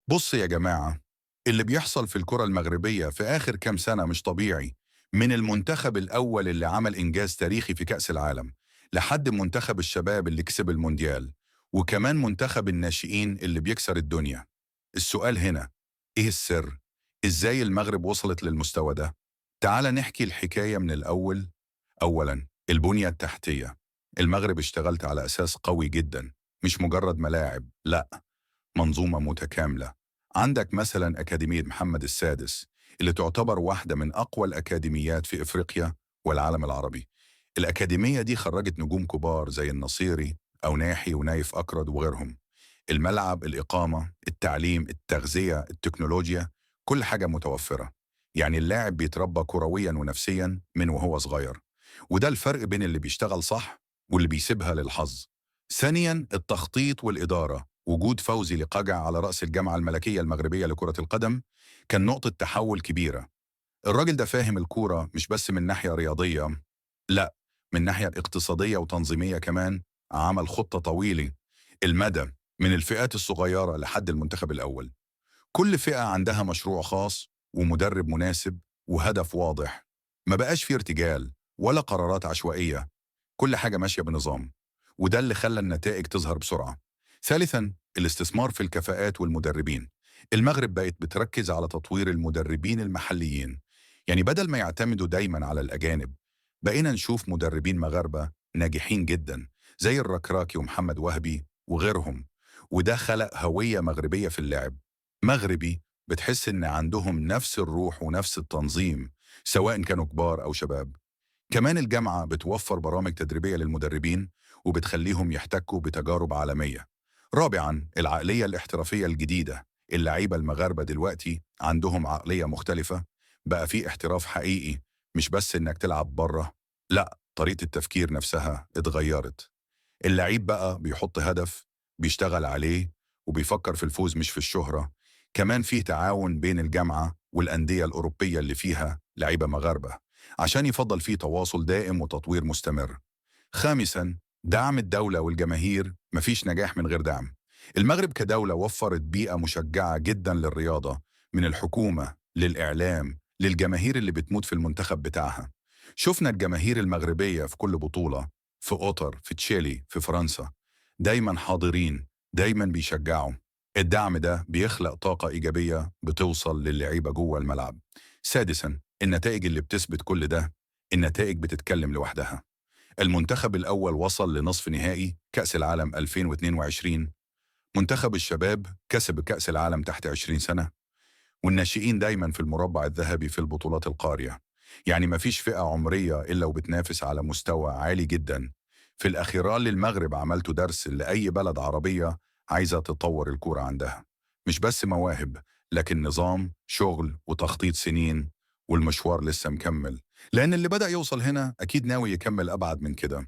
بص يا جماعة، اللي بيحصل في الكرة المغربية في آخر كام سنة مش طبيعي. من المنتخب الأول اللي عمل إنجاز تاريخي في كأس العالم، لحد منتخب الشباب اللي كسب المونديال، وكمان منتخب الناشئين اللي بيكسر الدنيا. السؤال هنا، إيه السر؟ إزاي المغرب وصلت للمستوى ده؟ تعال نحكي الحكاية من الأول. أولاً، البنية التحتية. المغرب اشتغلت على أساس قوي جداً، مش مجرد ملاعب، لأ، منظومة متكاملة. عندك مثلا أكاديمية محمد السادس، اللي تعتبر واحدة من أقوى الأكاديميات في إفريقيا والعالم العربي. الأكاديمية دي خرجت نجوم كبار زي النصيري أو ناحي ونايف أكرد وغيرهم. الملعب، الإقامة، التعليم، التغذية، التكنولوجيا، كل حاجة متوفرة. يعني اللاعب بيتربى كرويا ونفسيا من وهو صغير. وده الفرق بين اللي بيشتغل صح واللي بيسيبها للحظ. ثانيا، التخطيط والإدارة. وجود فوزي لقجع على رأس الجامعة الملكية المغربية لكرة القدم كان نقطة تحول كبيرة. الراجل ده فاهم الكورة مش بس من ناحية رياضية، لا، من ناحية اقتصادية وتنظيمية كمان. عمل خطة طويلة المدى، من الفئات الصغيرة لحد المنتخب الأول. كل فئة عندها مشروع خاص ومدرب مناسب وهدف واضح. ما بقاش فيه ارتجال ولا قرارات عشوائية، كل حاجة ماشية بنظام. وده اللي خلى النتائج تظهر بسرعة. ثالثا، الاستثمار في الكفاءات والمدربين. المغرب بقت بتركز على تطوير المدربين المحليين. يعني بدل ما يعتمدوا دايما على الأجانب، بقينا نشوف مدربين مغاربة ناجحين جدا، زي الركراكي ومحمد وهبي وغيرهم. وده خلق هوية مغربية في اللعب. مغربي، بتحس إن عندهم نفس الروح ونفس التنظيم، سواء كانوا كبار أو شباب. كمان الجامعة بتوفر برامج تدريبية للمدربين وبتخليهم يحتكوا بتجارب عالمية. رابعاً، العقلية الاحترافية الجديدة. اللعيبة المغاربة دلوقتي عندهم عقلية مختلفة. بقى في احتراف حقيقي، مش بس إنك تلعب بره، لا، طريقة التفكير نفسها اتغيرت. اللعيب بقى بيحط هدف، بيشتغل عليه، وبيفكر في الفوز مش في الشهرة. كمان فيه تعاون بين الجامعة والأندية الأوروبية اللي فيها لعيبة مغاربة، عشان يفضل فيه تواصل دائم وتطوير مستمر. خامساً، دعم الدولة والجماهير. مفيش نجاح من غير دعم. المغرب كدولة وفرت بيئة مشجعة جدا للرياضة، من الحكومة للإعلام للجماهير اللي بتموت في المنتخب بتاعها. شفنا الجماهير المغربية في كل بطولة، في قطر، في تشيلي، في فرنسا، دايما حاضرين، دايما بيشجعوا. الدعم ده بيخلق طاقة إيجابية بتوصل للعيبة جوه الملعب. سادساً، النتائج اللي بتثبت كل ده. النتائج بتتكلم لوحدها. المنتخب الأول وصل لنصف نهائي كأس العالم 2022. منتخب الشباب كسب كأس العالم تحت 20 سنة. والناشئين دايما في المربع الذهبي في البطولات القارية. يعني مفيش فئة عمرية إلا وبتنافس على مستوى عالي جدا. في الأخيران للمغرب عملته درس لأي بلد عربية عايزة تطور الكورة عندها. مش بس مواهب، لكن نظام، شغل وتخطيط سنين. والمشوار لسه مكمل، لأن اللي بدأ يوصل هنا أكيد ناوي يكمل أبعد من كده.